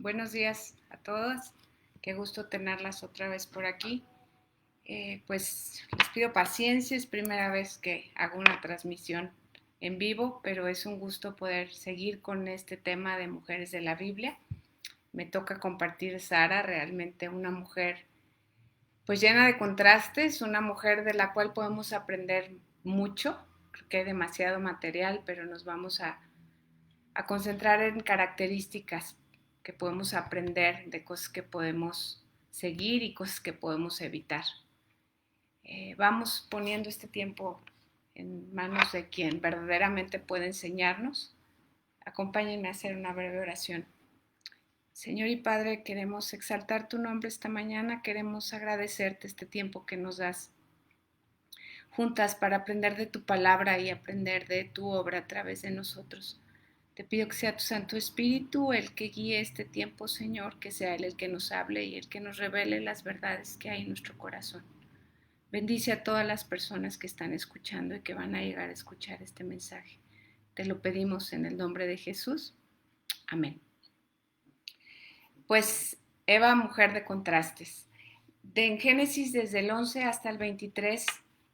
Buenos días a todas. Qué gusto tenerlas otra vez por aquí. Pues les pido paciencia, es primera vez que hago una transmisión en vivo, pero es un gusto poder seguir con este tema de mujeres de la Biblia. Me toca compartir Sara, realmente una mujer pues llena de contrastes, una mujer de la cual podemos aprender mucho. Creo que hay demasiado material, pero nos vamos a concentrar en características que podemos aprender, de cosas que podemos seguir y cosas que podemos evitar. Vamos poniendo este tiempo en manos de quien verdaderamente puede enseñarnos. Acompáñenme a hacer una breve oración. Señor y Padre, queremos exaltar tu nombre esta mañana, queremos agradecerte este tiempo que nos das juntas para aprender de tu palabra y aprender de tu obra a través de nosotros. Te pido que sea tu Santo Espíritu el que guíe este tiempo, Señor, que sea Él el que nos hable y el que nos revele las verdades que hay en nuestro corazón. Bendice a todas las personas que están escuchando y que van a llegar a escuchar este mensaje. Te lo pedimos en el nombre de Jesús. Amén. Pues Eva, mujer de contrastes. En Génesis desde el 11 hasta el 23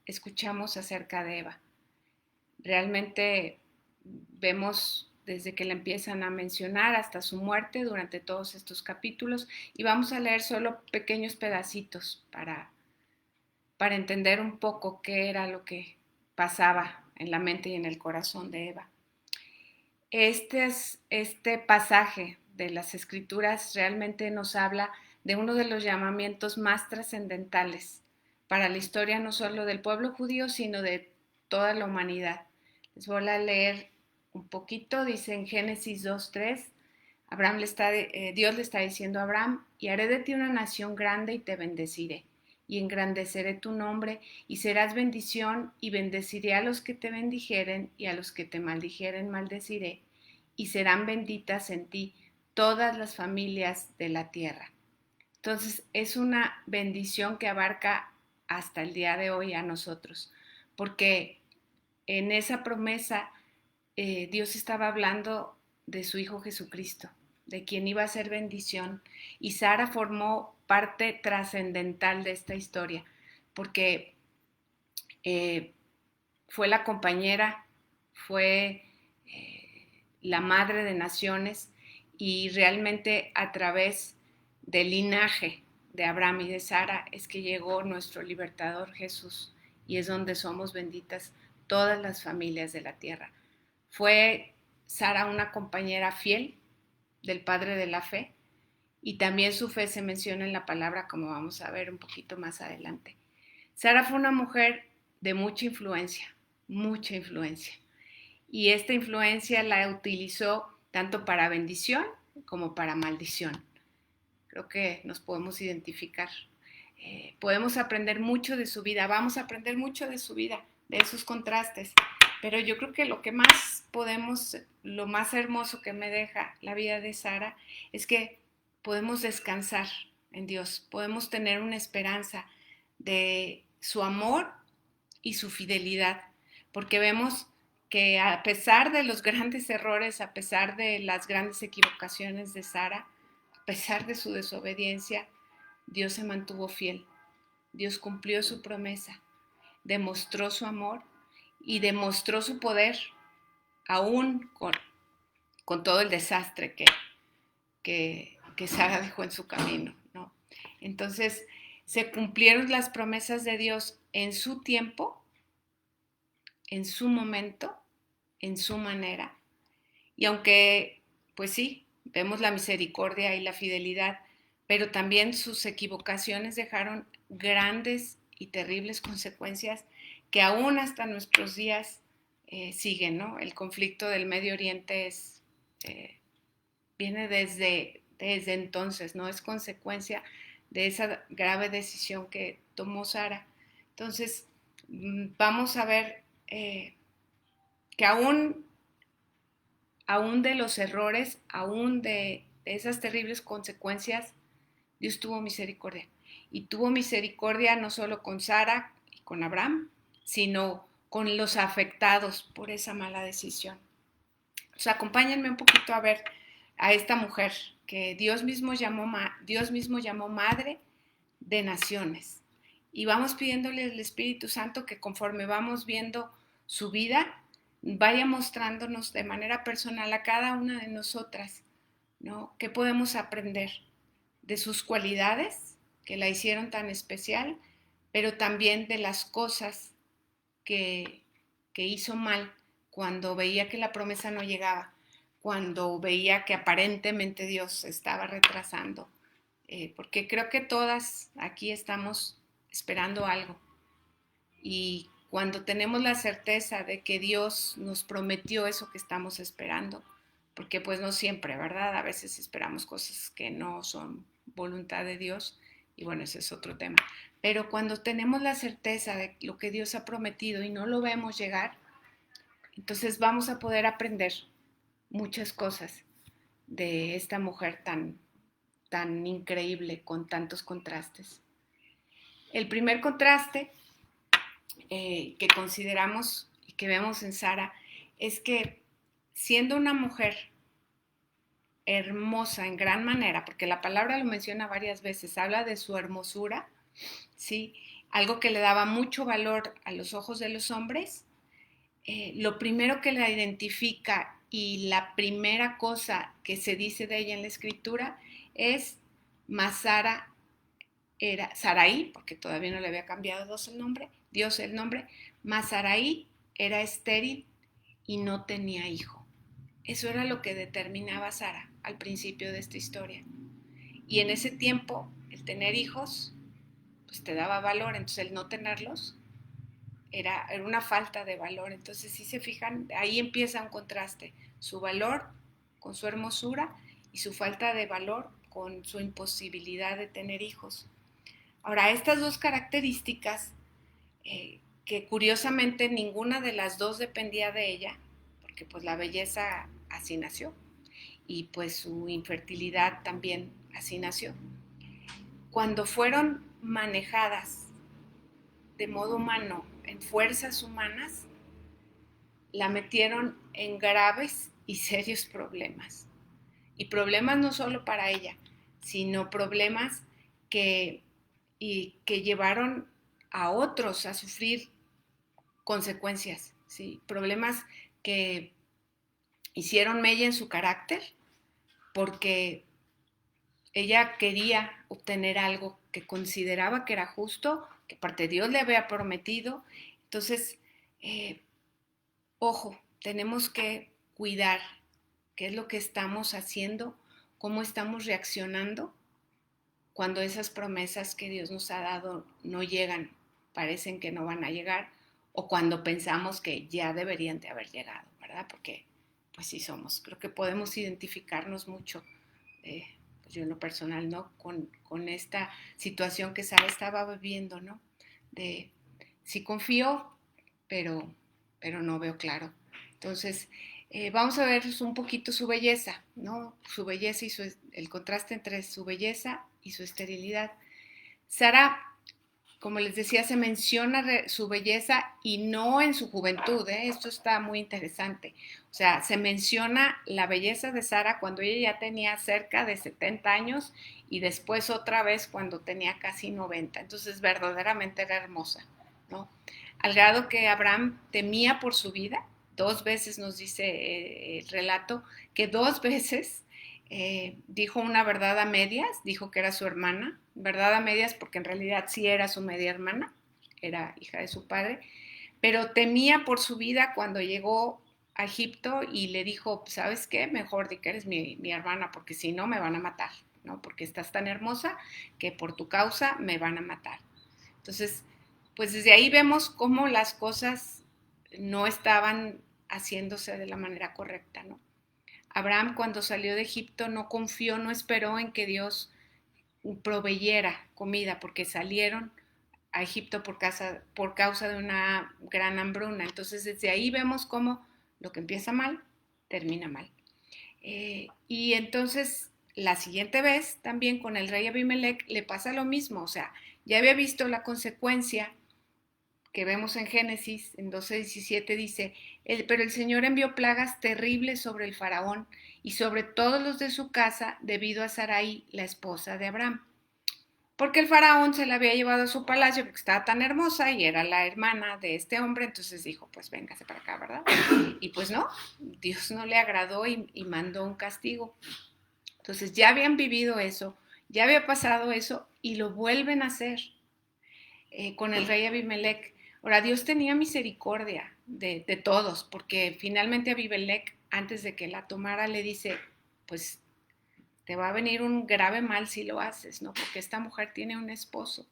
escuchamos acerca de Eva. Realmente vemos desde que la empiezan a mencionar hasta su muerte durante todos estos capítulos y vamos a leer solo pequeños pedacitos para entender un poco qué era lo que pasaba en la mente y en el corazón de Eva. Este pasaje de las Escrituras realmente nos habla de uno de los llamamientos más trascendentales para la historia no solo del pueblo judío, sino de toda la humanidad. Les voy a leer un poquito, dice en Génesis 2:3, Dios le está diciendo a Abraham, y haré de ti una nación grande y te bendeciré, y engrandeceré tu nombre, y serás bendición, y bendeciré a los que te bendijeren, y a los que te maldijeren maldeciré, y serán benditas en ti todas las familias de la tierra. Entonces es una bendición que abarca hasta el día de hoy a nosotros, porque en esa promesa Dios estaba hablando de su Hijo Jesucristo, de quien iba a ser bendición, y Sara formó parte trascendental de esta historia, porque eh, fue la compañera, fue la madre de naciones, y realmente a través del linaje de Abraham y de Sara es que llegó nuestro libertador Jesús, y es donde somos benditas todas las familias de la tierra. Fue Sara una compañera fiel del padre de la fe, y también su fe se menciona en la palabra, como vamos a ver un poquito más adelante. Sara fue una mujer de mucha influencia, y esta influencia la utilizó tanto para bendición como para maldición. Creo que nos podemos identificar. Podemos aprender mucho de su vida, vamos a aprender mucho de su vida, de esos contrastes, pero yo creo que lo que más podemos, lo más hermoso que me deja la vida de Sara es que podemos descansar en Dios, podemos tener una esperanza de su amor y su fidelidad, porque vemos que a pesar de los grandes errores, a pesar de las grandes equivocaciones de Sara, a pesar de su desobediencia, Dios se mantuvo fiel. Dios cumplió su promesa, demostró su amor y demostró su poder, aún con todo el desastre que Sara dejó en su camino, ¿no? Entonces, se cumplieron las promesas de Dios en su tiempo, en su momento, en su manera. Y aunque, pues sí, vemos la misericordia y la fidelidad, pero también sus equivocaciones dejaron grandes y terribles consecuencias que aún hasta nuestros días siguen, ¿no? El conflicto del Medio Oriente viene desde entonces, ¿no? Es consecuencia de esa grave decisión que tomó Sara. Entonces, vamos a ver que aún de los errores, aún de esas terribles consecuencias, Dios tuvo misericordia. Y tuvo misericordia no solo con Sara y con Abraham, sino con los afectados por esa mala decisión. O sea, acompáñenme un poquito a ver a esta mujer que Dios mismo llamó madre de naciones. Y vamos pidiéndole al Espíritu Santo que conforme vamos viendo su vida, vaya mostrándonos de manera personal a cada una de nosotras, ¿no? ¿Qué podemos aprender de sus cualidades que la hicieron tan especial, pero también de las cosas que, que hizo mal cuando veía que la promesa no llegaba, cuando veía que aparentemente Dios estaba retrasando? Porque creo que todas aquí estamos esperando algo. Y cuando tenemos la certeza de que Dios nos prometió eso que estamos esperando, porque pues no siempre, ¿verdad? A veces esperamos cosas que no son voluntad de Dios, y bueno, ese es otro tema. Pero cuando tenemos la certeza de lo que Dios ha prometido y no lo vemos llegar, entonces vamos a poder aprender muchas cosas de esta mujer tan increíble con tantos contrastes. El primer contraste que consideramos y que vemos en Sara es que siendo una mujer hermosa en gran manera, porque la palabra lo menciona varias veces, habla de su hermosura, ¿sí? Algo que le daba mucho valor a los ojos de los hombres. Lo primero que la identifica y la primera cosa que se dice de ella en la escritura es: mas Sara era Sarai, porque todavía no le había cambiado Dios el nombre, mas Sarai era estéril y no tenía hijo. Eso era lo que determinaba a Sara al principio de esta historia. Y en ese tiempo, el tener hijos, pues te daba valor, entonces el no tenerlos era una falta de valor. Entonces, si se fijan, ahí empieza un contraste: su valor con su hermosura y su falta de valor con su imposibilidad de tener hijos. Ahora, estas dos características, que curiosamente ninguna de las dos dependía de ella, porque pues la belleza así nació y pues su infertilidad también así nació. Cuando fueron manejadas de modo humano, en fuerzas humanas, la metieron en graves y serios problemas. Y problemas no solo para ella, sino problemas que, que llevaron a otros a sufrir consecuencias, ¿sí? Problemas que hicieron mella en su carácter porque ella quería obtener algo que consideraba que era justo, que parte Dios le había prometido. Entonces, eh, ojo, tenemos que cuidar qué es lo que estamos haciendo, cómo estamos reaccionando cuando esas promesas que Dios nos ha dado no llegan, parecen que no van a llegar, o cuando pensamos que ya deberían de haber llegado, ¿verdad? Porque pues sí somos, creo que podemos identificarnos mucho, pues yo en lo personal, ¿no? Con esta situación que Sara estaba viviendo, ¿no? De sí confío, pero, pero no veo claro. Entonces, vamos a ver un poquito su belleza, ¿no? Su belleza y el contraste entre su belleza y su esterilidad. Sara, como les decía, se menciona su belleza y no en su juventud, ¿eh? Esto está muy interesante. O sea, se menciona la belleza de Sara cuando ella ya tenía cerca de 70 años y después otra vez cuando tenía casi 90. Entonces, verdaderamente era hermosa, ¿no? Al grado que Abraham temía por su vida. Dos veces nos dice el relato que dos veces dijo una verdad a medias, dijo que era su hermana, verdad a medias porque en realidad sí era su media hermana, era hija de su padre, pero temía por su vida cuando llegó a Egipto y le dijo: ¿sabes qué? Mejor di que eres mi hermana, porque si no me van a matar, ¿no? Porque estás tan hermosa que por tu causa me van a matar. Entonces, pues desde ahí vemos cómo las cosas no estaban haciéndose de la manera correcta, ¿no? Abraham, cuando salió de Egipto, no confió, no esperó en que Dios proveyera comida, porque salieron a Egipto por causa de una gran hambruna. Entonces, desde ahí vemos cómo lo que empieza mal, termina mal. Y entonces, la siguiente vez, también con el rey Abimelech, le pasa lo mismo. O sea, ya había visto la consecuencia que vemos en Génesis, en 12:17 dice: pero el Señor envió plagas terribles sobre el faraón y sobre todos los de su casa, debido a Sarai, la esposa de Abraham. Porque el faraón se la había llevado a su palacio porque estaba tan hermosa y era la hermana de este hombre, entonces dijo, pues véngase para acá, ¿verdad? Y pues no, Dios no le agradó y mandó un castigo. Entonces ya habían vivido eso, ya había pasado eso y lo vuelven a hacer con el rey Abimelech. Ahora, Dios tenía misericordia de todos, porque finalmente Abimelech, antes de que la tomara, le dice, pues te va a venir un grave mal si lo haces, ¿no? Porque esta mujer tiene un esposo.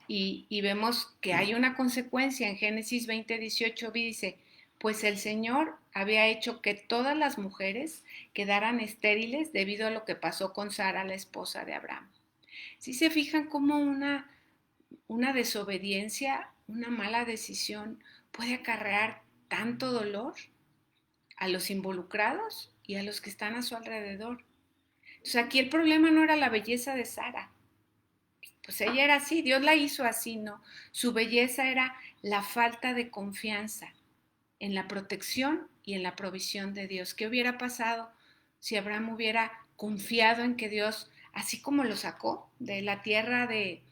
Y vemos que hay una consecuencia en Génesis 20:18, dice, pues el Señor había hecho que todas las mujeres quedaran estériles debido a lo que pasó con Sara, la esposa de Abraham. Si se fijan cómo una desobediencia, una mala decisión puede acarrear tanto dolor a los involucrados y a los que están a su alrededor. Entonces aquí el problema no era la belleza de Sara, pues ella era así, Dios la hizo así, ¿no? Su belleza era la falta de confianza en la protección y en la provisión de Dios. ¿Qué hubiera pasado si Abraham hubiera confiado en que Dios, así como lo sacó de la tierra de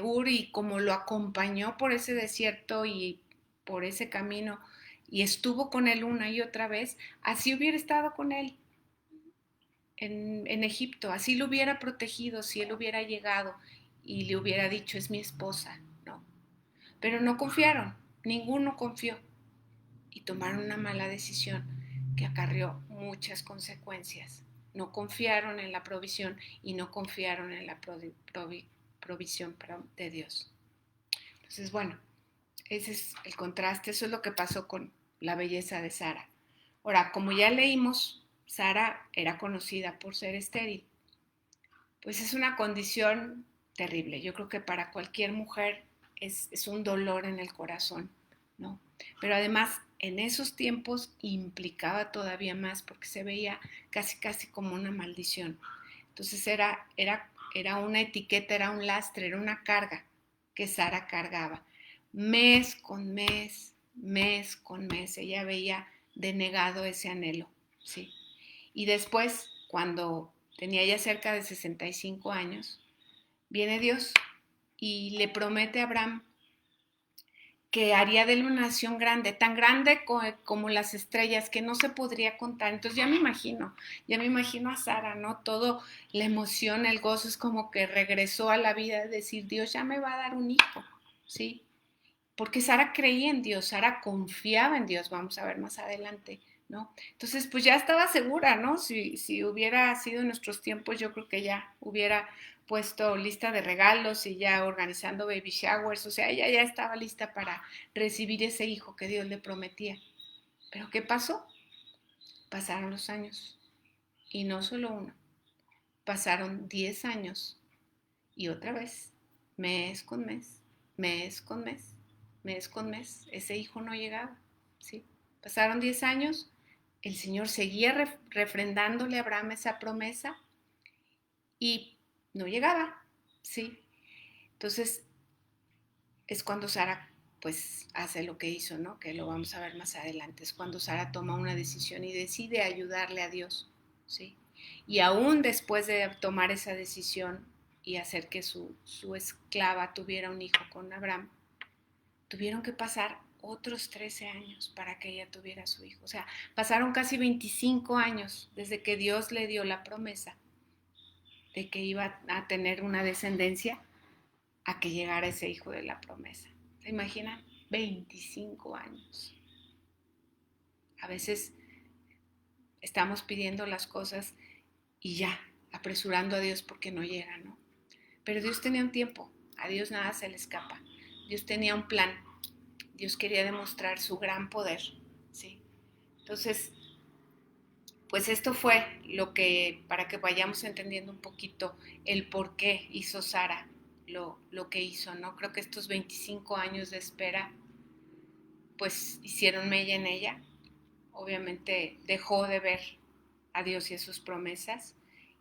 Ur y como lo acompañó por ese desierto y por ese camino y estuvo con él una y otra vez, así hubiera estado con él en Egipto, así lo hubiera protegido si él hubiera llegado y le hubiera dicho es mi esposa, ¿no? Pero no confiaron, ninguno confió y tomaron una mala decisión que acarreó muchas consecuencias. No confiaron en la provisión y no confiaron en la provisión de Dios. Entonces, bueno, ese es el contraste, eso es lo que pasó con la belleza de Sara. Ahora, como ya leímos, Sara era conocida por ser estéril. Pues es una condición terrible. Yo creo que para cualquier mujer es un dolor en el corazón, ¿no? Pero además, en esos tiempos implicaba todavía más porque se veía casi como una maldición. Entonces era una etiqueta, era un lastre, era una carga que Sara cargaba. Mes con mes, mes con mes, ella veía denegado ese anhelo, ¿sí? Y después, cuando tenía ya cerca de 65 años, viene Dios y le promete a Abraham que haría de él una nación grande, tan grande como las estrellas, que no se podría contar. Entonces ya me imagino a Sara, ¿no? Todo, la emoción, el gozo, es como que regresó a la vida, de decir, Dios ya me va a dar un hijo, ¿sí? Porque Sara creía en Dios, Sara confiaba en Dios, vamos a ver más adelante, ¿no? Entonces, pues ya estaba segura, ¿no? Si hubiera sido en nuestros tiempos, yo creo que ya hubiera puesto lista de regalos y ya organizando baby showers, o sea, ella ya estaba lista para recibir ese hijo que Dios le prometía. Pero ¿qué pasó? Pasaron los años, y no solo uno, pasaron 10 años, y otra vez, mes con mes, mes con mes, mes con mes, ese hijo no llegaba, ¿sí? Pasaron 10 años, el Señor seguía refrendándole a Abraham esa promesa y no llegaba, ¿sí? Entonces es cuando Sara pues hace lo que hizo, ¿no? Que lo vamos a ver más adelante. Es cuando Sara toma una decisión y decide ayudarle a Dios, ¿sí? Y aún después de tomar esa decisión y hacer que su esclava tuviera un hijo con Abraham, tuvieron que pasar otros 13 años para que ella tuviera su hijo. O sea, pasaron casi 25 años desde que Dios le dio la promesa de que iba a tener una descendencia a que llegara ese hijo de la promesa. ¿Se imaginan? 25 años. A veces estamos pidiendo las cosas y ya, apresurando a Dios porque no llega, ¿no? Pero Dios tenía un tiempo, a Dios nada se le escapa. Dios tenía un plan, Dios quería demostrar su gran poder, ¿sí? Entonces, pues esto fue lo que, para que vayamos entendiendo un poquito el por qué hizo Sara lo que hizo, ¿no? Creo que estos 25 años de espera, pues hicieron mella en ella. Obviamente dejó de ver a Dios y a sus promesas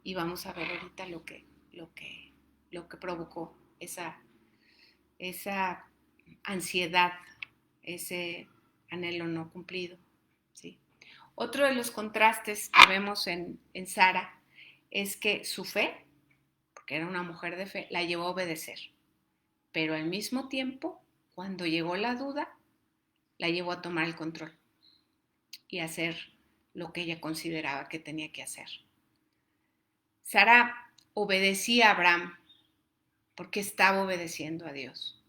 y vamos a ver ahorita lo que provocó esa ansiedad, ese anhelo no cumplido, ¿sí? Otro de los contrastes que vemos en Sara es que su fe, porque era una mujer de fe, la llevó a obedecer. Pero al mismo tiempo, cuando llegó la duda, la llevó a tomar el control y a hacer lo que ella consideraba que tenía que hacer. Sara obedecía a Abraham porque estaba obedeciendo a Dios.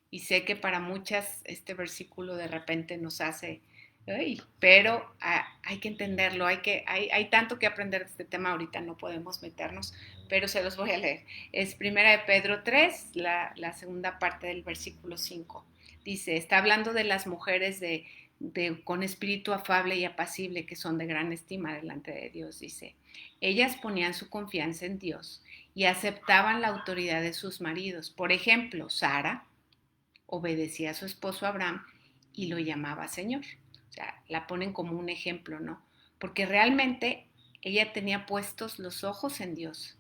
Y sé que para muchas este versículo de repente nos hace, ¡ay! Pero hay que entenderlo, hay tanto que aprender de este tema, ahorita no podemos meternos, pero se los voy a leer. Es Primera de Pedro 3, la segunda parte del versículo 5. Dice, está hablando de las mujeres con espíritu afable y apacible que son de gran estima delante de Dios, dice. Ellas ponían su confianza en Dios y aceptaban la autoridad de sus maridos. Por ejemplo, Sara obedecía a su esposo Abraham y lo llamaba Señor. O sea, la ponen como un ejemplo, ¿no? Porque realmente ella tenía puestos los ojos en Dios.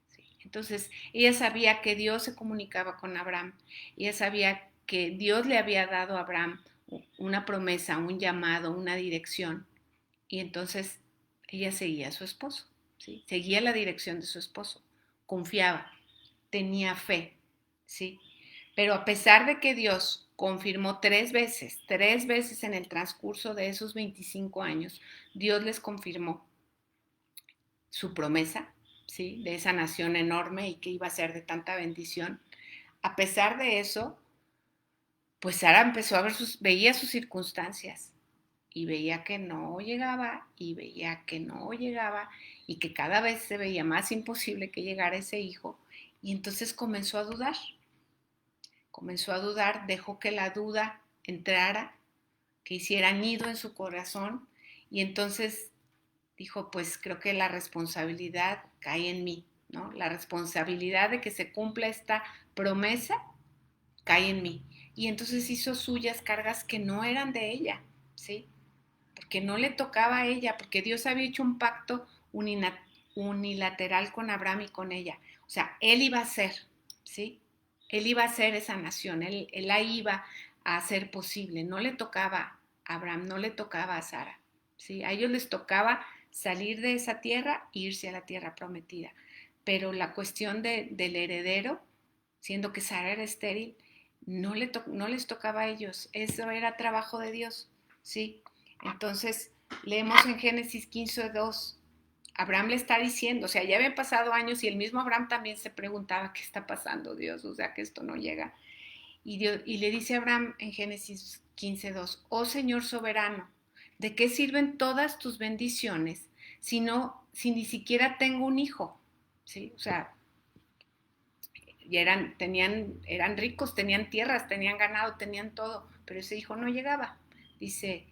¿Sí? Entonces, ella sabía que Dios se comunicaba con Abraham. Ella sabía que Dios le había dado a Abraham una promesa, un llamado, una dirección. Y entonces ella seguía a su esposo. ¿Sí? Seguía la dirección de su esposo. Confiaba, tenía fe. ¿Sí? Pero a pesar de que Dios confirmó tres veces en el transcurso de esos 25 años, Dios les confirmó su promesa, ¿sí? De esa nación enorme y que iba a ser de tanta bendición. A pesar de eso, pues Sara empezó a ver veía sus circunstancias y veía que no llegaba y veía que no llegaba y que cada vez se veía más imposible que llegara ese hijo y entonces comenzó a dudar, dejó que la duda entrara, que hiciera nido en su corazón y entonces dijo, pues creo que la responsabilidad cae en mí, ¿no? La responsabilidad de que se cumpla esta promesa cae en mí. Y entonces hizo suyas cargas que no eran de ella, ¿sí? Porque no le tocaba a ella, porque Dios había hecho un pacto unilateral con Abraham y con ella. O sea, él iba a ser, ¿sí? Él iba a ser esa nación, él la iba a hacer posible. No le tocaba a Abraham, no le tocaba a Sara, ¿sí? A ellos les tocaba salir de esa tierra e irse a la tierra prometida. Pero la cuestión del heredero, siendo que Sara era estéril, no les tocaba a ellos. Eso era trabajo de Dios, ¿sí? Entonces, leemos en Génesis 15:2, Abraham le está diciendo, o sea, ya habían pasado años y el mismo Abraham también se preguntaba, ¿qué está pasando, Dios? O sea, que esto no llega. Y le dice a Abraham en Génesis 15:2, oh Señor soberano, ¿de qué sirven todas tus bendiciones si ni siquiera tengo un hijo? ¿Sí? O sea, y eran ricos, tenían tierras, tenían ganado, tenían todo, pero ese hijo no llegaba. Dice,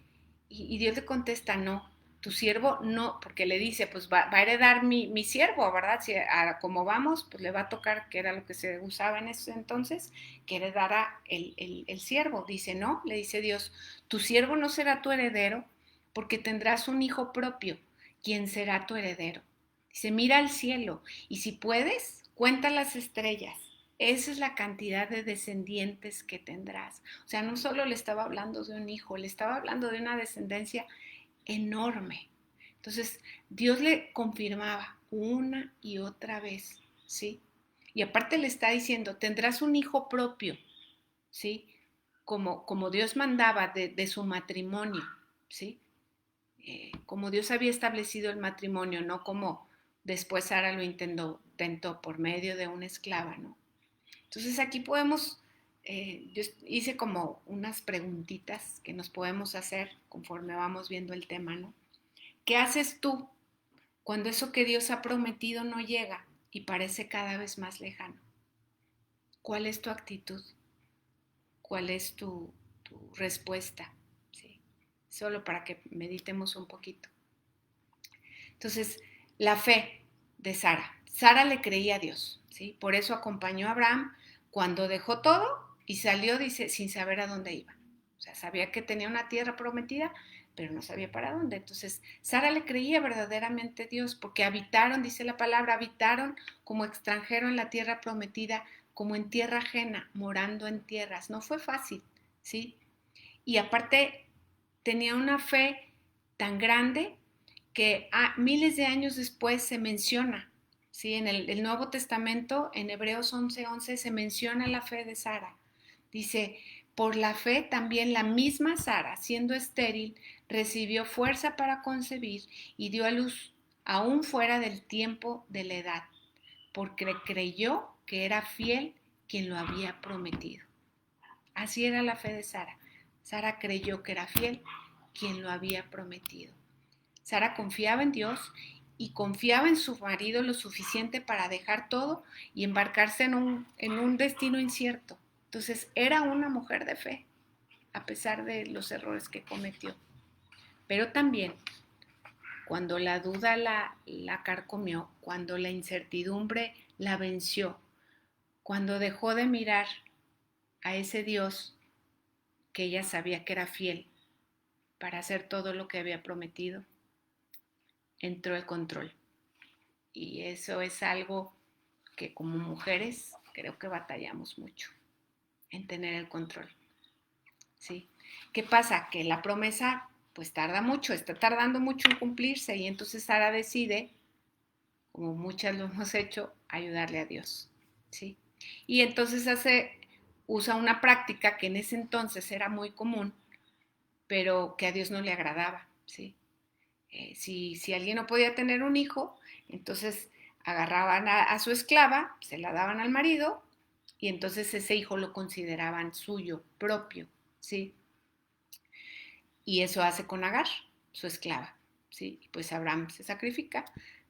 y Dios le contesta, no, tu siervo no, porque le dice, pues va a heredar mi siervo, ¿verdad? Si como vamos, pues le va a tocar, que era lo que se usaba en ese entonces, que heredara el siervo. Dice, no, le dice Dios, tu siervo no será tu heredero, porque tendrás un hijo propio, quien será tu heredero. Dice, mira al cielo, y si puedes, cuenta las estrellas. Esa es la cantidad de descendientes que tendrás. O sea, no solo le estaba hablando de un hijo, le estaba hablando de una descendencia enorme. Entonces, Dios le confirmaba una y otra vez, ¿sí? Y aparte le está diciendo, tendrás un hijo propio, ¿sí? Como Dios mandaba de su matrimonio, ¿sí? Como Dios había establecido el matrimonio, no como después Sara lo intentó por medio de una esclava, ¿no? Entonces aquí podemos, yo hice como unas preguntitas que nos podemos hacer conforme vamos viendo el tema, ¿no? ¿Qué haces tú cuando eso que Dios ha prometido no llega y parece cada vez más lejano? ¿Cuál es tu actitud? ¿Cuál es tu respuesta? ¿Sí? Solo para que meditemos un poquito. Entonces, la fe de Sara. Sara le creía a Dios, ¿sí? Por eso acompañó a Abraham cuando dejó todo y salió, dice, sin saber a dónde iba. O sea, sabía que tenía una tierra prometida, pero no sabía para dónde. Entonces, Sara le creía verdaderamente a Dios porque habitaron, dice la palabra, habitaron como extranjero en la tierra prometida, como en tierra ajena, morando en tierras. No fue fácil, ¿sí? Y aparte, tenía una fe tan grande que miles de años después se menciona, ¿sí? En el Nuevo Testamento, en Hebreos 11:11, se menciona la fe de Sara. Dice, por la fe también la misma Sara, siendo estéril, recibió fuerza para concebir y dio a luz, aún fuera del tiempo de la edad, porque creyó que era fiel quien lo había prometido. Así era la fe de Sara. Sara creyó que era fiel quien lo había prometido. Sara confiaba en Dios y confiaba en su marido lo suficiente para dejar todo y embarcarse en un destino incierto. Entonces era una mujer de fe, a pesar de los errores que cometió. Pero también, cuando la duda la carcomió, cuando la incertidumbre la venció, cuando dejó de mirar a ese Dios que ella sabía que era fiel para hacer todo lo que había prometido, entró el control. Y eso es algo que como mujeres creo que batallamos mucho en tener el control. ¿Sí? ¿Qué pasa? Que la promesa pues tarda mucho, está tardando mucho en cumplirse y entonces Sara decide, como muchas lo hemos hecho, ayudarle a Dios. ¿Sí? Y entonces usa una práctica que en ese entonces era muy común, pero que a Dios no le agradaba. ¿Sí? Si alguien no podía tener un hijo, entonces agarraban a su esclava, se la daban al marido y entonces ese hijo lo consideraban suyo, propio, ¿sí? Y eso hace con Agar, su esclava, ¿sí? Y pues Abraham se sacrifica,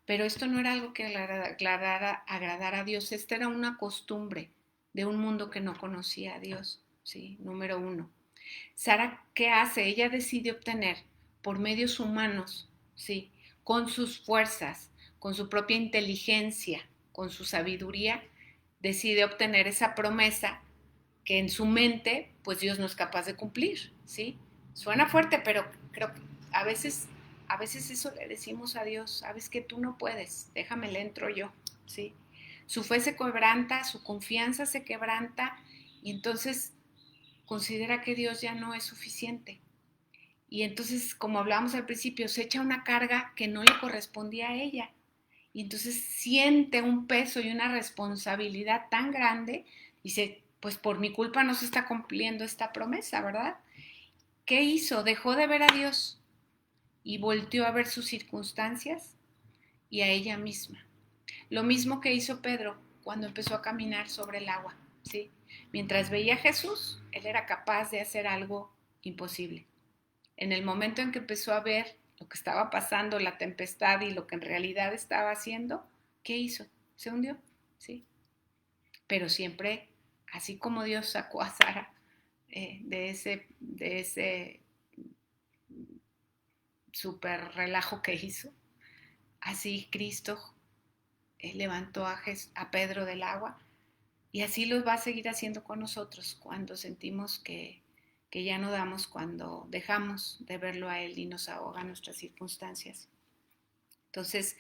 pero esto no era algo que agradara a Dios, esta era una costumbre de un mundo que no conocía a Dios, ¿sí? Número uno. Sara, ¿qué hace? Ella decide obtener por medios humanos, ¿sí? Con sus fuerzas, con su propia inteligencia, con su sabiduría, decide obtener esa promesa que en su mente, pues Dios no es capaz de cumplir, ¿sí? Suena fuerte, pero creo que a veces eso le decimos a Dios, sabes que tú no puedes, déjame le entro yo, ¿sí? Su fe se quebranta, su confianza se quebranta y entonces considera que Dios ya no es suficiente. Y entonces, como hablábamos al principio, se echa una carga que no le correspondía a ella. Y entonces siente un peso y una responsabilidad tan grande, dice, pues por mi culpa no se está cumpliendo esta promesa, ¿verdad? ¿Qué hizo? Dejó de ver a Dios y volteó a ver sus circunstancias y a ella misma. Lo mismo que hizo Pedro cuando empezó a caminar sobre el agua, ¿sí? Mientras veía a Jesús, él era capaz de hacer algo imposible. En el momento en que empezó a ver lo que estaba pasando, la tempestad y lo que en realidad estaba haciendo, ¿qué hizo? Se hundió, ¿sí? Pero siempre, así como Dios sacó a Sara de ese super relajo que hizo, así Cristo levantó a Pedro del agua y así lo va a seguir haciendo con nosotros cuando sentimos que ya no damos, cuando dejamos de verlo a Él y nos ahogan nuestras circunstancias. Entonces,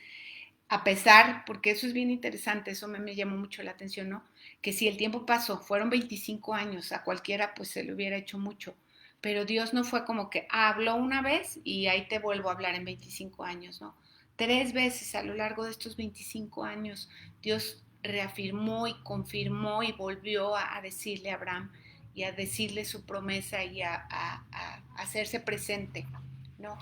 a pesar, porque eso es bien interesante, eso me llamó mucho la atención, ¿no? Que si el tiempo pasó, fueron 25 años, a cualquiera pues se le hubiera hecho mucho, pero Dios no fue como que habló una vez y ahí te vuelvo a hablar en 25 años, ¿no? 3 veces a lo largo de estos 25 años, Dios reafirmó y confirmó y volvió a decirle a Abraham y a decirle su promesa y a hacerse presente, ¿no?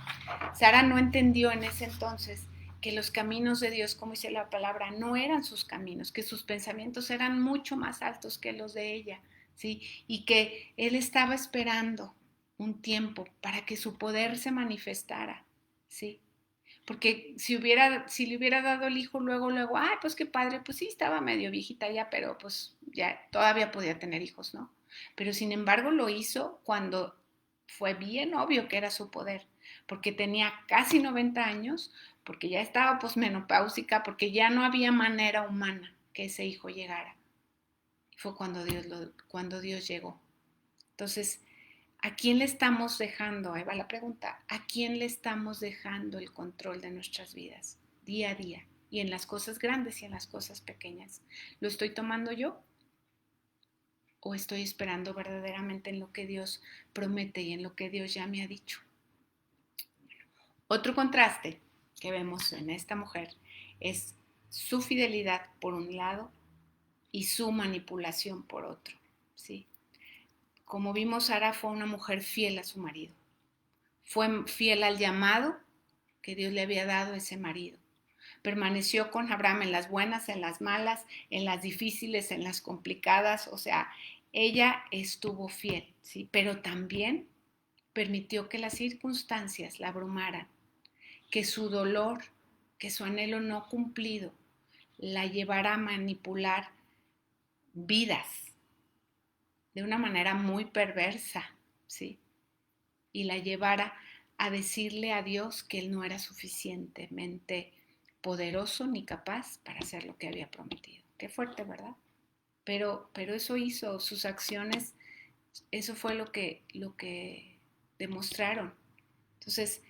Sara no entendió en ese entonces que los caminos de Dios, como dice la palabra, no eran sus caminos, que sus pensamientos eran mucho más altos que los de ella, ¿sí? Y que Él estaba esperando un tiempo para que su poder se manifestara, ¿sí? Porque si le hubiera dado el hijo luego, ay, pues qué padre, pues sí, estaba medio viejita ya, pero pues ya todavía podía tener hijos, ¿no? Pero sin embargo lo hizo cuando fue bien obvio que era su poder, porque tenía casi 90 años, porque ya estaba posmenopáusica, porque ya no había manera humana que ese hijo llegara. Fue cuando Dios llegó. Entonces, ¿a quién le estamos dejando? Ahí va la pregunta. ¿A quién le estamos dejando el control de nuestras vidas día a día? Y en las cosas grandes y en las cosas pequeñas. ¿Lo estoy tomando yo? ¿O estoy esperando verdaderamente en lo que Dios promete y en lo que Dios ya me ha dicho? Otro contraste que vemos en esta mujer es su fidelidad por un lado y su manipulación por otro, ¿sí? Como vimos, Sara fue una mujer fiel a su marido. Fue fiel al llamado que Dios le había dado a ese marido. Permaneció con Abraham en las buenas, en las malas, en las difíciles, en las complicadas. O sea, ella estuvo fiel, ¿sí? Pero también permitió que las circunstancias la abrumaran, que su dolor, que su anhelo no cumplido, la llevara a manipular vidas de una manera muy perversa, ¿sí? Y la llevara a decirle a Dios que él no era suficientemente poderoso ni capaz para hacer lo que había prometido. Qué fuerte, ¿verdad? Pero eso hizo, sus acciones, eso fue lo que demostraron. Entonces,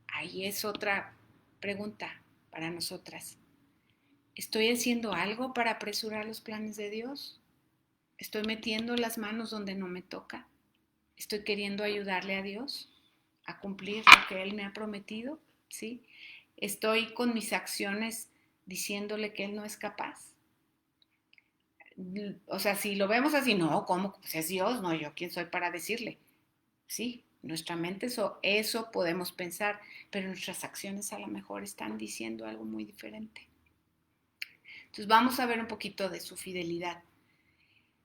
ahí es otra pregunta para nosotras. ¿Estoy haciendo algo para apresurar los planes de Dios? ¿Estoy metiendo las manos donde no me toca? ¿Estoy queriendo ayudarle a Dios a cumplir lo que Él me ha prometido? ¿Sí? ¿Estoy con mis acciones diciéndole que Él no es capaz? O sea, si lo vemos así, no, ¿cómo? Pues es Dios, no, yo quién soy para decirle. Sí, nuestra mente eso podemos pensar, pero nuestras acciones a lo mejor están diciendo algo muy diferente. Entonces vamos a ver un poquito de su fidelidad.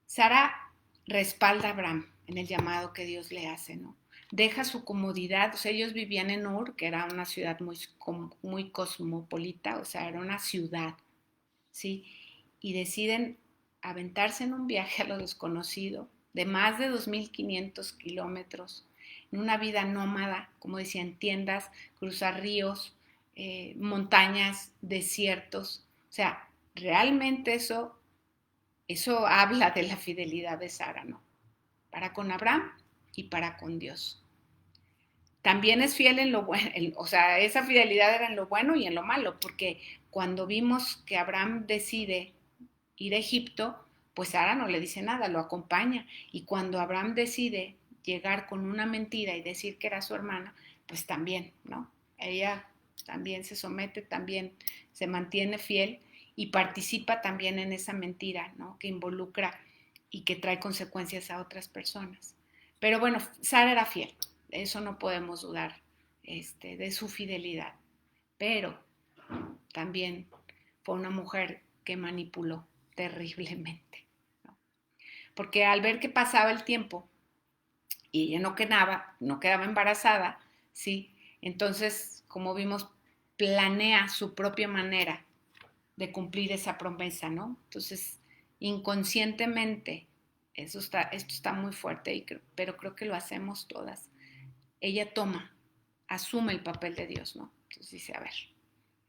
Sara respalda a Abraham en el llamado que Dios le hace, ¿no? Deja su comodidad, o sea, ellos vivían en Ur, que era una ciudad muy cosmopolita, o sea, era una ciudad, ¿sí? Y deciden aventarse en un viaje a lo desconocido de más de 2.500 kilómetros, en una vida nómada, como decían, tiendas, cruzar ríos, montañas, desiertos, o sea, realmente eso habla de la fidelidad de Sara, ¿no? Para con Abraham y para con Dios. También es fiel en lo bueno, o sea, esa fidelidad era en lo bueno y en lo malo, porque cuando vimos que Abraham decide ir a Egipto, pues Sara no le dice nada, lo acompaña. Y cuando Abraham decide llegar con una mentira y decir que era su hermana, pues también, ¿no? Ella también se somete, también se mantiene fiel y participa también en esa mentira, ¿no? Que involucra y que trae consecuencias a otras personas. Pero bueno, Sara era fiel, eso no podemos dudar de su fidelidad. Pero también fue una mujer que manipuló terriblemente, ¿no? Porque al ver que pasaba el tiempo y ella no quedaba embarazada, ¿sí? Entonces, como vimos, planea su propia manera de cumplir esa promesa, ¿no? Entonces, inconscientemente, esto está muy fuerte, pero creo que lo hacemos todas. Ella asume el papel de Dios, ¿no? Entonces dice, a ver,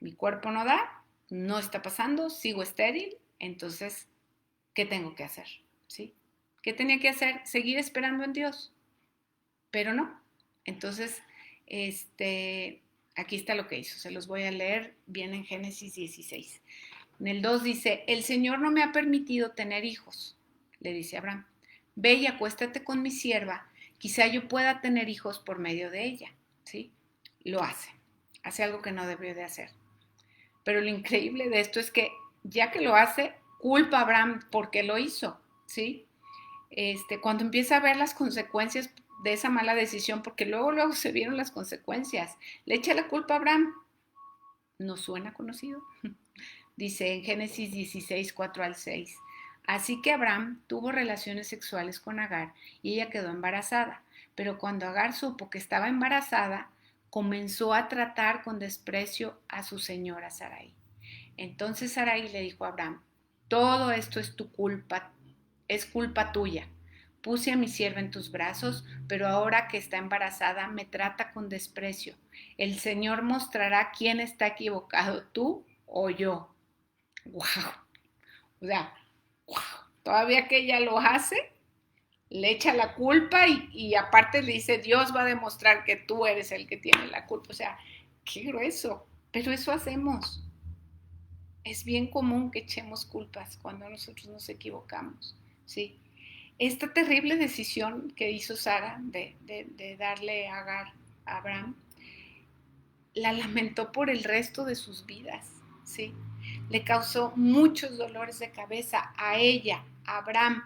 mi cuerpo no da, no está pasando, sigo estéril, entonces, ¿qué tengo que hacer? ¿Sí? ¿Qué tenía que hacer? Seguir esperando en Dios, pero no. Entonces, aquí está lo que hizo, se los voy a leer, viene en Génesis 16. En el 2 dice, el Señor no me ha permitido tener hijos, le dice Abraham. Ve y acuéstate con mi sierva, quizá yo pueda tener hijos por medio de ella, ¿sí? Lo hace algo que no debió de hacer. Pero lo increíble de esto es que ya que lo hace, culpa a Abraham porque lo hizo, ¿sí? Cuando empieza a ver las consecuencias de esa mala decisión, porque luego se vieron las consecuencias, le echa la culpa a Abraham. ¿No suena conocido? Dice en Génesis 16, 4 al 6. Así que Abraham tuvo relaciones sexuales con Agar y ella quedó embarazada. Pero cuando Agar supo que estaba embarazada, comenzó a tratar con desprecio a su señora Sarai. Entonces Sarai le dijo a Abraham, todo esto es tu culpa, es culpa tuya. Puse a mi sierva en tus brazos, pero ahora que está embarazada me trata con desprecio. El Señor mostrará quién está equivocado, tú o yo. ¡Wow! O sea, wow. Todavía que ella lo hace, le echa la culpa y aparte le dice, Dios va a demostrar que tú eres el que tiene la culpa. O sea, qué grueso. Pero eso hacemos. Es bien común que echemos culpas cuando nosotros nos equivocamos, ¿sí? Esta terrible decisión que hizo Sara de darle a Agar a Abraham la lamentó por el resto de sus vidas, ¿sí? Le causó muchos dolores de cabeza a ella, a Abraham,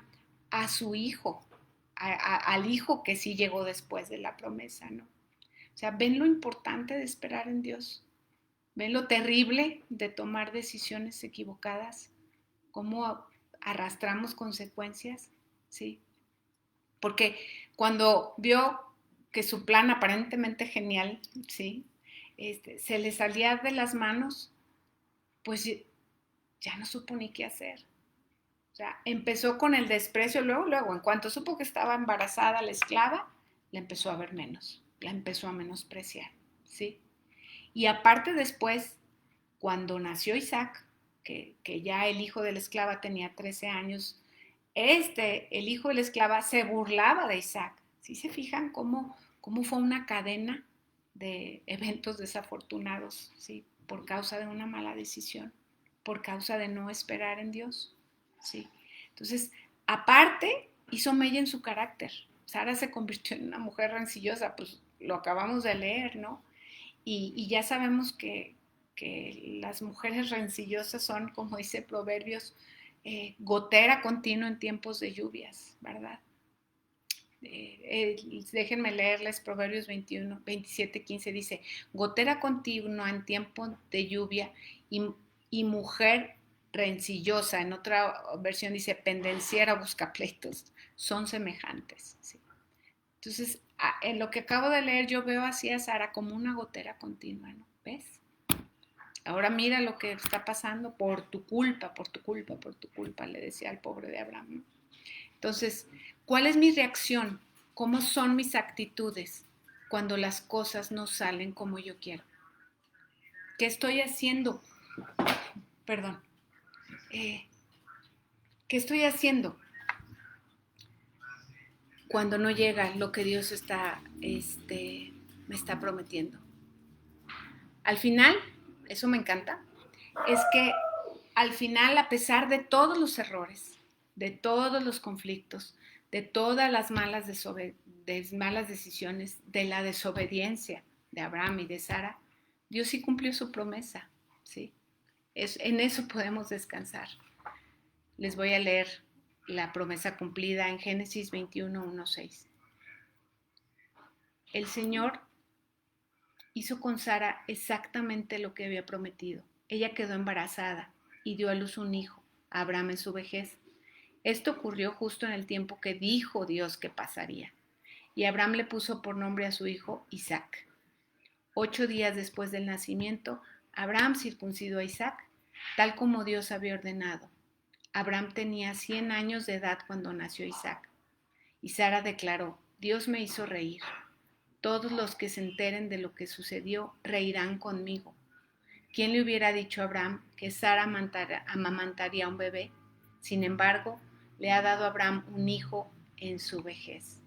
a su hijo, al hijo que sí llegó después de la promesa, ¿no? O sea, ven lo importante de esperar en Dios, ven lo terrible de tomar decisiones equivocadas, cómo arrastramos consecuencias, ¿sí? Porque cuando vio que su plan aparentemente genial, ¿sí? Se le salía de las manos, pues ya no supo ni qué hacer. O sea, empezó con el desprecio, luego, en cuanto supo que estaba embarazada la esclava, la empezó a ver menos, la empezó a menospreciar, ¿sí? Y aparte después, cuando nació Isaac, que ya el hijo de la esclava tenía 13 años, el hijo de la esclava se burlaba de Isaac. ¿Sí se fijan cómo fue una cadena de eventos desafortunados, ¿sí? Por causa de una mala decisión, por causa de no esperar en Dios, ¿sí? Entonces, aparte, hizo mella en su carácter. Sara se convirtió en una mujer rencillosa, pues lo acabamos de leer, ¿no? Y ya sabemos que las mujeres rencillosas son, como dice Proverbios, gotera continua en tiempos de lluvias, ¿verdad? Déjenme leerles Proverbios 21, 27, 15, dice, gotera continua en tiempo de lluvia y mujer rencillosa, en otra versión dice pendenciera, busca pleitos, son semejantes, ¿sí? Entonces, en lo que acabo de leer, yo veo así a Sara como una gotera continua, ¿no? ¿Ves? Ahora mira lo que está pasando por tu culpa, por tu culpa, por tu culpa, le decía al pobre de Abraham, ¿no? Entonces, ¿cuál es mi reacción? ¿Cómo son mis actitudes cuando las cosas no salen como yo quiero? ¿Qué estoy haciendo? Perdón. ¿Qué estoy haciendo cuando no llega lo que Dios me está prometiendo? Al final, eso me encanta, es que al final, a pesar de todos los errores, de todos los conflictos, de todas las malas decisiones, de la desobediencia de Abraham y de Sara, Dios sí cumplió su promesa, ¿sí? En eso podemos descansar. Les voy a leer la promesa cumplida en Génesis 21, 1, 6. El Señor hizo con Sara exactamente lo que había prometido. Ella quedó embarazada y dio a luz un hijo, a Abraham en su vejez. Esto ocurrió justo en el tiempo que dijo Dios que pasaría. Y Abraham le puso por nombre a su hijo Isaac. 8 días después del nacimiento, Abraham circuncidó a Isaac, tal como Dios había ordenado. Abraham tenía 100 años de edad cuando nació Isaac. Y Sara declaró, Dios me hizo reír. Todos los que se enteren de lo que sucedió reirán conmigo. ¿Quién le hubiera dicho a Abraham que Sara amamantaría a un bebé? Sin embargo, le ha dado a Abraham un hijo en su vejez.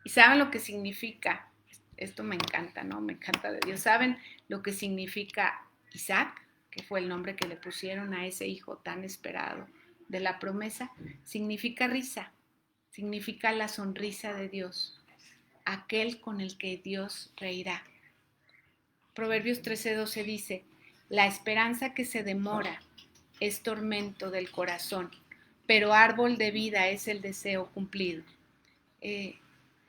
¿Y saben lo que significa? Esto me encanta, ¿no? Me encanta de Dios. ¿Saben lo que significa Isaac? Que fue el nombre que le pusieron a ese hijo tan esperado de la promesa. Significa risa, significa la sonrisa de Dios, aquel con el que Dios reirá. Proverbios 13:12 dice, la esperanza que se demora es tormento del corazón, pero árbol de vida es el deseo cumplido. Qué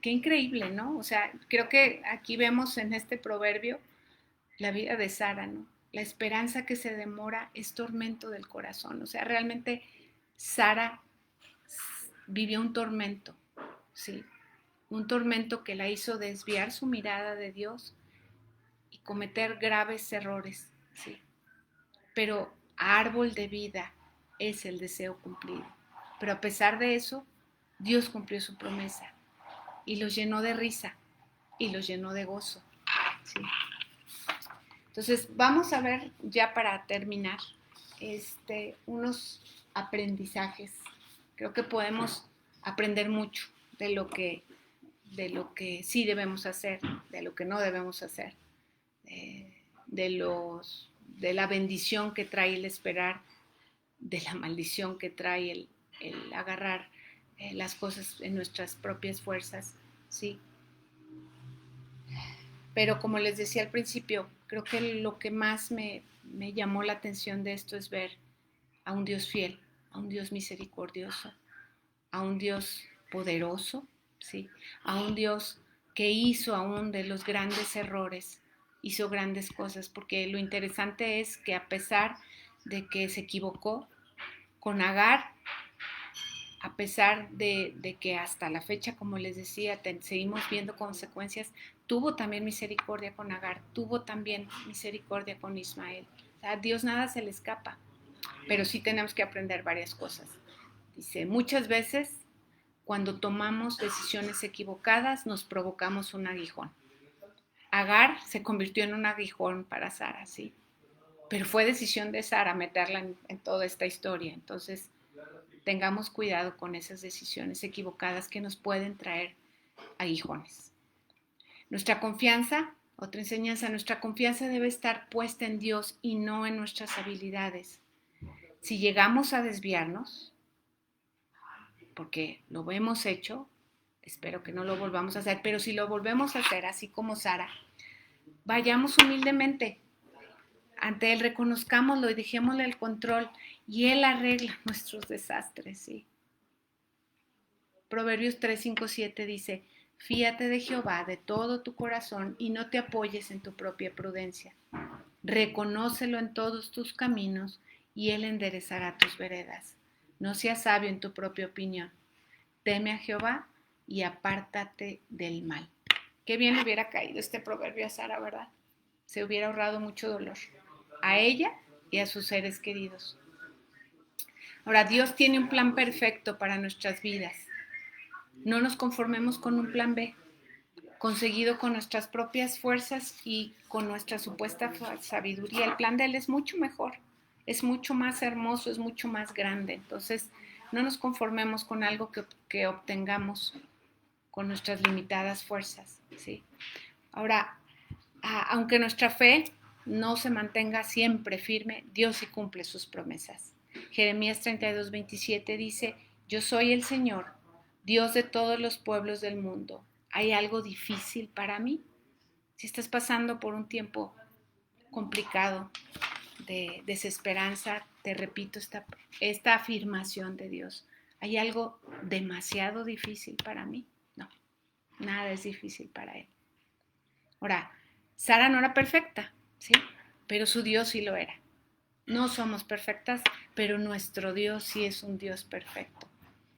increíble, ¿no? O sea, creo que aquí vemos en este proverbio la vida de Sara, ¿no? La esperanza que se demora es tormento del corazón. O sea, realmente Sara vivió un tormento, ¿sí? Un tormento que la hizo desviar su mirada de Dios y cometer graves errores, ¿sí? Pero árbol de vida es el deseo cumplido. Pero a pesar de eso, Dios cumplió su promesa y los llenó de risa y los llenó de gozo, ¿sí? Entonces, vamos a ver ya para terminar unos aprendizajes. Creo que podemos aprender mucho de lo que sí debemos hacer, de lo que no debemos hacer, de la bendición que trae el esperar, de la maldición que trae el agarrar las cosas en nuestras propias fuerzas, ¿sí? Pero como les decía al principio, creo que lo que más me llamó la atención de esto es ver a un Dios fiel, a un Dios misericordioso, a un Dios poderoso, ¿sí? A un Dios que hizo aún de los grandes errores, hizo grandes cosas, porque lo interesante es que a pesar de que se equivocó con Agar, a pesar de que hasta la fecha, como les decía, seguimos viendo consecuencias, tuvo también misericordia con Agar, tuvo también misericordia con Ismael. O sea, a Dios nada se le escapa, pero sí tenemos que aprender varias cosas. Dice, muchas veces cuando tomamos decisiones equivocadas nos provocamos un aguijón. Agar se convirtió en un aguijón para Sara, sí, pero fue decisión de Sara meterla en toda esta historia. Entonces, tengamos cuidado con esas decisiones equivocadas que nos pueden traer aguijones. Nuestra confianza, otra enseñanza, nuestra confianza debe estar puesta en Dios y no en nuestras habilidades. Si llegamos a desviarnos, porque lo hemos hecho, espero que no lo volvamos a hacer, pero si lo volvemos a hacer, así como Sara, vayamos humildemente ante Él, reconozcámoslo y dejémosle el control y Él arregla nuestros desastres, ¿sí? Proverbios 3, 5, 7 dice, fíate de Jehová de todo tu corazón y no te apoyes en tu propia prudencia. Reconócelo en todos tus caminos y Él enderezará tus veredas. No seas sabio en tu propia opinión. Teme a Jehová y apártate del mal. Qué bien le hubiera caído este proverbio a Sara, ¿verdad? Se hubiera ahorrado mucho dolor a ella y a sus seres queridos. Ahora, Dios tiene un plan perfecto para nuestras vidas. No nos conformemos con un plan B, conseguido con nuestras propias fuerzas y con nuestra supuesta sabiduría. El plan de Él es mucho mejor, es mucho más hermoso, es mucho más grande. Entonces, no nos conformemos con algo que obtengamos con nuestras limitadas fuerzas, ¿sí? Ahora, aunque nuestra fe no se mantenga siempre firme, Dios sí cumple sus promesas. Jeremías 32, 27 dice, yo soy el Señor, Dios de todos los pueblos del mundo. ¿Hay algo difícil para mí? Si estás pasando por un tiempo complicado de desesperanza, te repito esta afirmación de Dios. ¿Hay algo demasiado difícil para mí? No, nada es difícil para Él. Ahora, Sara no era perfecta, ¿sí? Pero su Dios sí lo era. No somos perfectas, pero nuestro Dios sí es un Dios perfecto.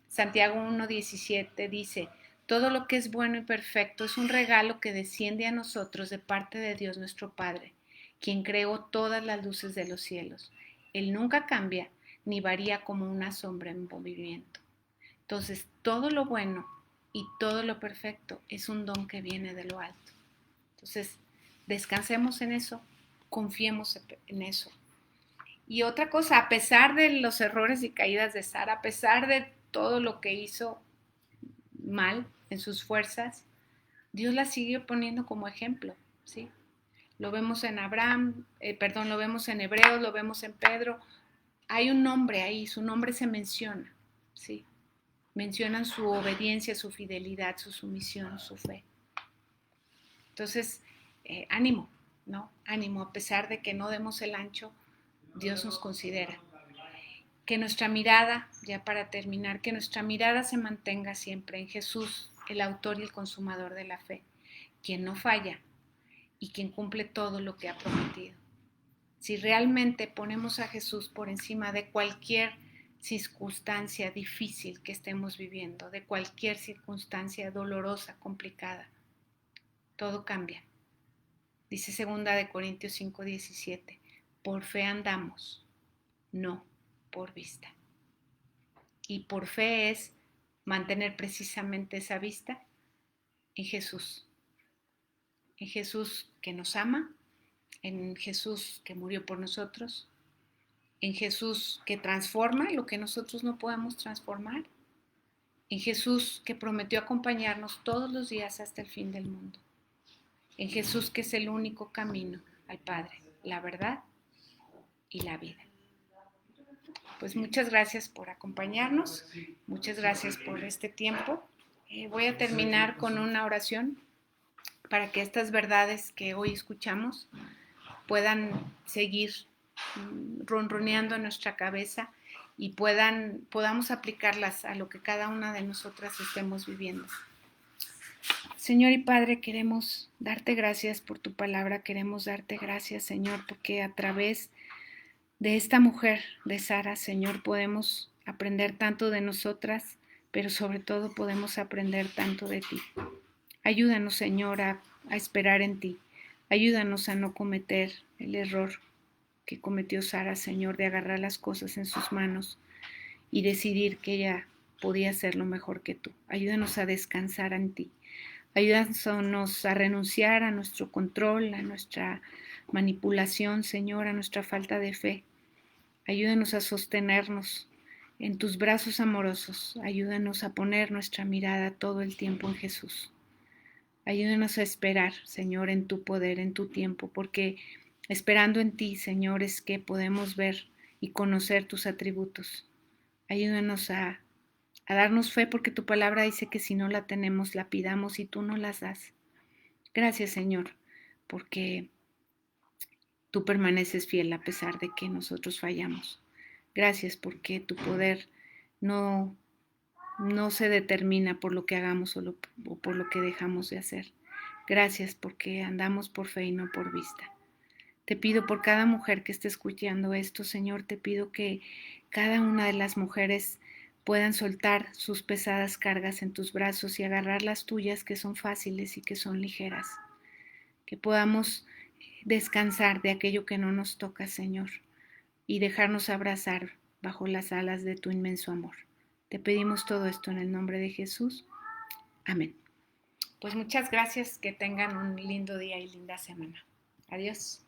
Santiago 1:17 dice, todo lo que es bueno y perfecto es un regalo que desciende a nosotros de parte de Dios nuestro Padre, quien creó todas las luces de los cielos. Él nunca cambia ni varía como una sombra en movimiento. Entonces, todo lo bueno y todo lo perfecto es un don que viene de lo alto. Entonces, descansemos en eso, confiemos en eso. Y otra cosa, a pesar de los errores y caídas de Sara, a pesar de todo lo que hizo mal en sus fuerzas, Dios la sigue poniendo como ejemplo, ¿sí? Lo vemos en lo vemos en Hebreos, lo vemos en Pedro. Hay un nombre ahí, su nombre se menciona, ¿sí? Mencionan su obediencia, su fidelidad, su sumisión, su fe. Entonces, ánimo, ¿no? Ánimo, a pesar de que no demos el ancho, Dios nos considera. Que nuestra mirada, ya para terminar, que nuestra mirada se mantenga siempre en Jesús, el autor y el consumador de la fe, quien no falla y quien cumple todo lo que ha prometido. Si realmente ponemos a Jesús por encima de cualquier circunstancia difícil que estemos viviendo, de cualquier circunstancia dolorosa, complicada, todo cambia. Dice 2 Corintios 5:17, por fe andamos, no por vista. Y por fe es mantener precisamente esa vista en Jesús que nos ama, en Jesús que murió por nosotros, en Jesús que transforma lo que nosotros no podemos transformar, en Jesús que prometió acompañarnos todos los días hasta el fin del mundo, en Jesús que es el único camino al Padre, la verdad y la vida. Pues muchas gracias por acompañarnos, muchas gracias por este tiempo. Voy a terminar con una oración para que estas verdades que hoy escuchamos puedan seguir ronroneando en nuestra cabeza y podamos aplicarlas a lo que cada una de nosotras estemos viviendo. Señor y Padre, queremos darte gracias por tu palabra, queremos darte gracias, Señor, porque a través de esta mujer, de Sara, Señor, podemos aprender tanto de nosotras, pero sobre todo podemos aprender tanto de ti. Ayúdanos, Señor, a esperar en ti. Ayúdanos a no cometer el error que cometió Sara, Señor, de agarrar las cosas en sus manos y decidir que ella podía hacerlo mejor que tú. Ayúdanos a descansar en ti. Ayúdanos a renunciar a nuestro control, a nuestra manipulación, Señor, a nuestra falta de fe. Ayúdanos a sostenernos en tus brazos amorosos. Ayúdanos a poner nuestra mirada todo el tiempo en Jesús. Ayúdanos a esperar, Señor, en tu poder, en tu tiempo, porque esperando en ti, Señor, es que podemos ver y conocer tus atributos. Ayúdanos a darnos fe, porque tu palabra dice que si no la tenemos, la pidamos y tú no las das. Gracias, Señor, porque tú permaneces fiel a pesar de que nosotros fallamos. Gracias porque tu poder no se determina por lo que hagamos o por lo que dejamos de hacer. Gracias porque andamos por fe y no por vista. Te pido por cada mujer que esté escuchando esto, Señor, te pido que cada una de las mujeres puedan soltar sus pesadas cargas en tus brazos y agarrar las tuyas, que son fáciles y que son ligeras. Que podamos descansar de aquello que no nos toca, Señor, y dejarnos abrazar bajo las alas de tu inmenso amor. Te pedimos todo esto en el nombre de Jesús. Amén. Pues muchas gracias, que tengan un lindo día y linda semana. Adiós.